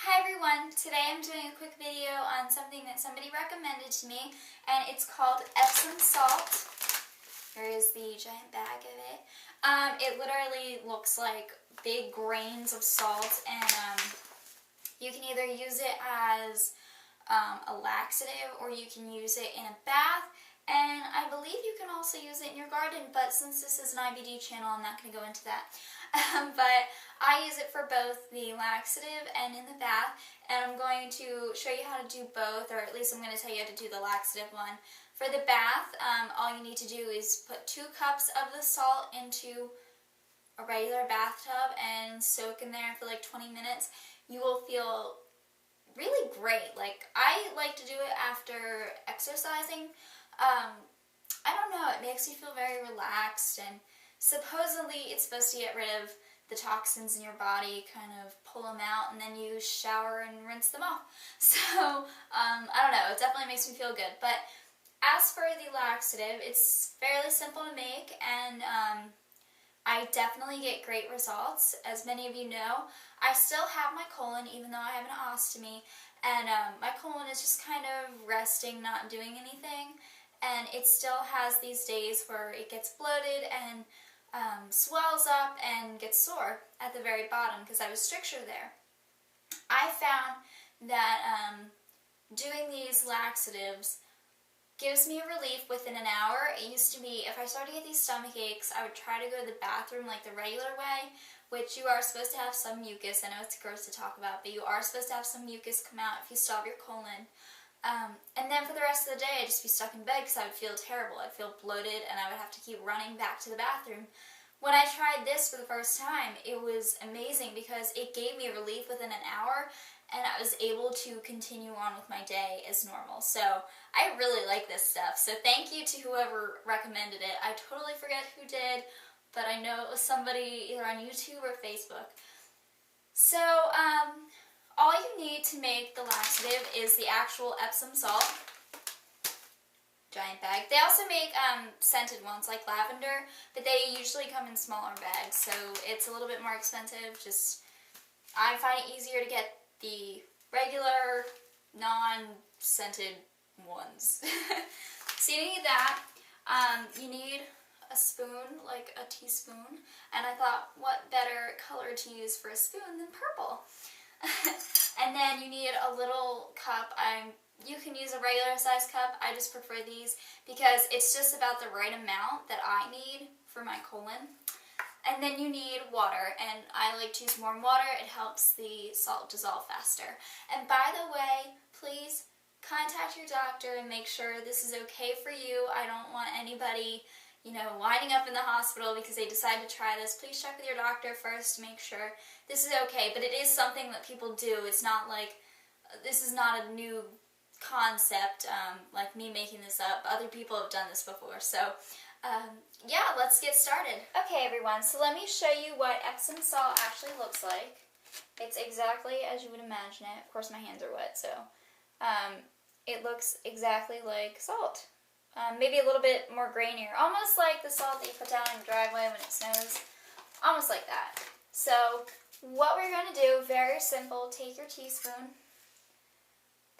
Hi everyone, today I'm doing a quick video on something that somebody recommended to me, and it's called Epsom salt. Here is the giant bag of it. It literally looks like big grains of salt, and you can either use it as a laxative or you can use it in a bath, and I believe you can also use it in your garden, but since this is an IBD channel, I'm not going to go into that. But I use it for both the laxative and in the bath, and I'm going to show you how to do both, or at least I'm going to tell you how to do the laxative one. For the bath, all you need to do is put 2 cups of the salt into a regular bathtub and soak in there for like 20 minutes. You will feel really great. Like, I like to do it after exercising. I don't know, it makes you feel very relaxed, and supposedly it's supposed to get rid of the toxins in your body, kind of pull them out, and then you shower and rinse them off. So, I don't know, it definitely makes me feel good. But as for the laxative, it's fairly simple to make, and I definitely get great results. As many of you know, I still have my colon, even though I have an ostomy, and my colon is just kind of resting, not doing anything, and it still has these days where it gets bloated and swells up and gets sore at the very bottom because I have a stricture there. I found that doing these laxatives gives me a relief within an hour. It used to be, if I started to get these stomach aches, I would try to go to the bathroom like the regular way, which you are supposed to have some mucus. I know it's gross to talk about, but you are supposed to have some mucus come out if you still have your colon. And then for the rest of the day, I'd just be stuck in bed because I would feel terrible. I'd feel bloated, and I would have to keep running back to the bathroom. When I tried this for the first time, it was amazing because it gave me relief within an hour, and I was able to continue on with my day as normal. So I really like this stuff. So thank you to whoever recommended it. I totally forget who did, but I know it was somebody either on YouTube or Facebook. So, all you need to make the laxative is the actual Epsom salt. Giant bag. They also make scented ones like lavender, but they usually come in smaller bags, so it's a little bit more expensive. Just, I find it easier to get the regular, non-scented ones. So you need that. You need a spoon, like a teaspoon, and I thought, what better color to use for a spoon than purple? And then you need a little cup. You can use a regular size cup. I just prefer these because it's just about the right amount that I need for my colon. And then you need water, and I like to use warm water. It helps the salt dissolve faster. And by the way, please contact your doctor and make sure this is okay for you. I don't want anybody, winding up in the hospital because they decide to try this. Please check with your doctor first to make sure this is okay. But it is something that people do. It's not like, this is not a new concept, like me making this up. Other people have done this before. So, yeah, let's get started. Okay, everyone, so let me show you what Epsom salt actually looks like. It's exactly as you would imagine it. Of course, my hands are wet, so it looks exactly like salt. Maybe a little bit more grainier, almost like the salt that you put down in the driveway when it snows, almost like that. So what we're going to do, very simple, take your teaspoon,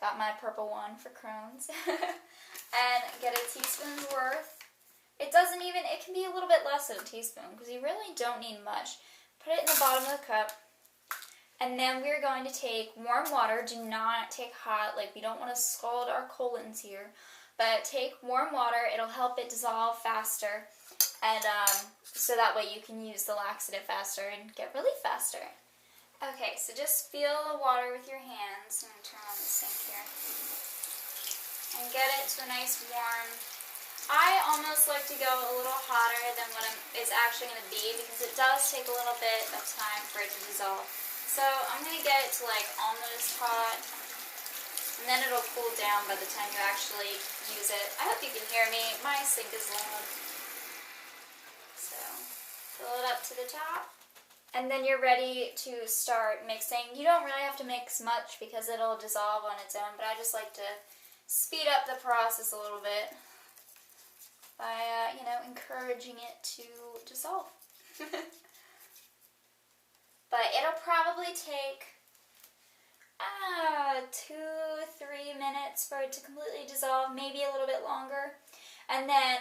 got my purple one for Crohn's, and get a teaspoon's worth. It can be a little bit less than a teaspoon because you really don't need much. Put it in the bottom of the cup, and then we're going to take warm water. Do not take hot, like we don't want to scald our colons here. But take warm water, it'll help it dissolve faster, and so that way you can use the laxative faster and get relief faster. Okay, so just feel the water with your hands. I'm going to turn on the sink here. And get it to a nice warm. I almost like to go a little hotter than what it's actually going to be because it does take a little bit of time for it to dissolve. So I'm going to get it to like almost hot. And then it'll cool down by the time you actually use it. I hope you can hear me. My sink is loud. So, fill it up to the top. And then you're ready to start mixing. You don't really have to mix much because it'll dissolve on its own, but I just like to speed up the process a little bit by, encouraging it to dissolve. But it'll probably take 2-3 minutes for it to completely dissolve, maybe a little bit longer, and then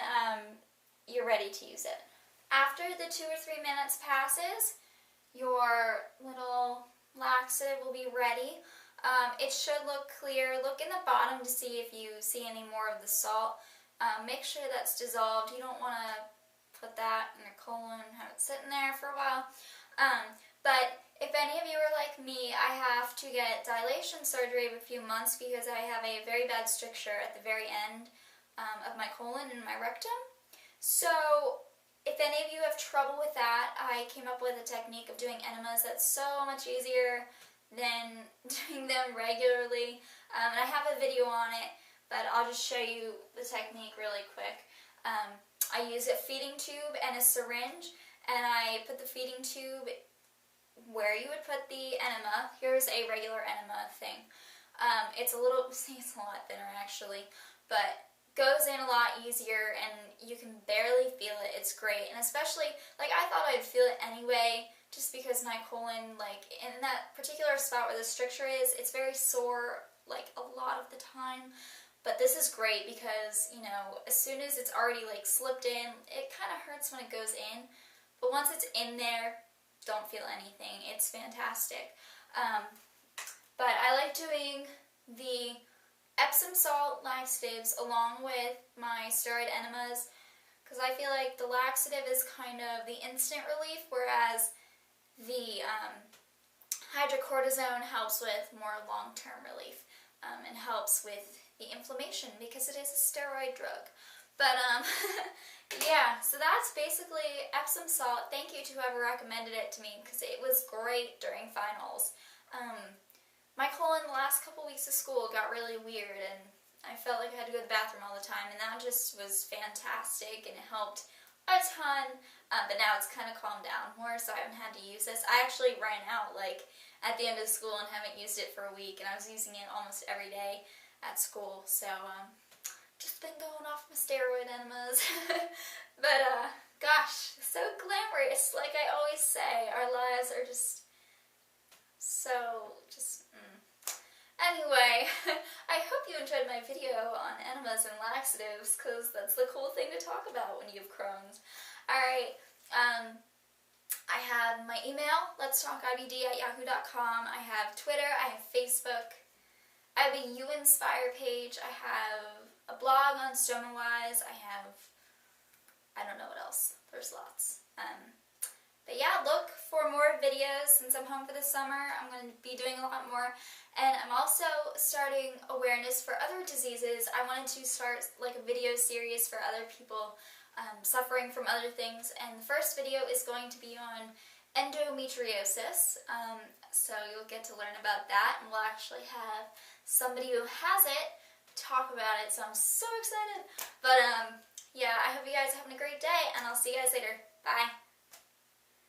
you're ready to use it. After the 2 or 3 minutes passes, your little laxative will be ready. It should look clear. Look in the bottom to see if you see any more of the salt. Make sure that's dissolved. You don't want to put that in your colon and have it sitting there for a while. But if any of you are like me, I have to get dilation surgery every few months because I have a very bad stricture at the very end of my colon and my rectum. So if any of you have trouble with that, I came up with a technique of doing enemas that's so much easier than doing them regularly. And I have a video on it, but I'll just show you the technique really quick. I use a feeding tube and a syringe, and I put the feeding tube where you would put the enema. Here's a regular enema thing. It's a lot thinner actually, but goes in a lot easier and you can barely feel it. It's great. And especially, like, I thought I'd feel it anyway just because my colon, like, in that particular spot where the stricture is, it's very sore, like, a lot of the time. But this is great because, you know, as soon as it's already, like, slipped in, it kind of hurts when it goes in. But once it's in there, don't feel anything. It's fantastic. But I like doing the Epsom salt laxatives along with my steroid enemas because I feel like the laxative is kind of the instant relief, whereas the hydrocortisone helps with more long-term relief and helps with the inflammation because it is a steroid drug. But yeah, so that's basically Epsom salt. Thank you to whoever recommended it to me because it was great during finals. My colon the last couple weeks of school got really weird and I felt like I had to go to the bathroom all the time, and that just was fantastic and it helped a ton. But now it's kind of calmed down more, so I haven't had to use this. I actually ran out like at the end of school and haven't used it for a week, and I was using it almost every day at school. So just been going off my steroid enemas. But gosh, so glamorous. Like I always say, our lives are just so Anyway, I hope you enjoyed my video on enemas and laxatives because that's the cool thing to talk about when you have Crohn's. Alright, I have my email, LetsTalkIBD@yahoo.com. I have Twitter, I have Facebook, I have a You Inspire page, I have a blog on StomaWise, I don't know what else, there's lots. But yeah, look for more videos since I'm home for the summer. I'm going to be doing a lot more. And I'm also starting awareness for other diseases. I wanted to start like a video series for other people suffering from other things. And the first video is going to be on endometriosis. So you'll get to learn about that. And we'll actually have somebody who has it talk about it. So I'm so excited. But yeah, I hope you guys are having a great day. And I'll see you guys later. Bye.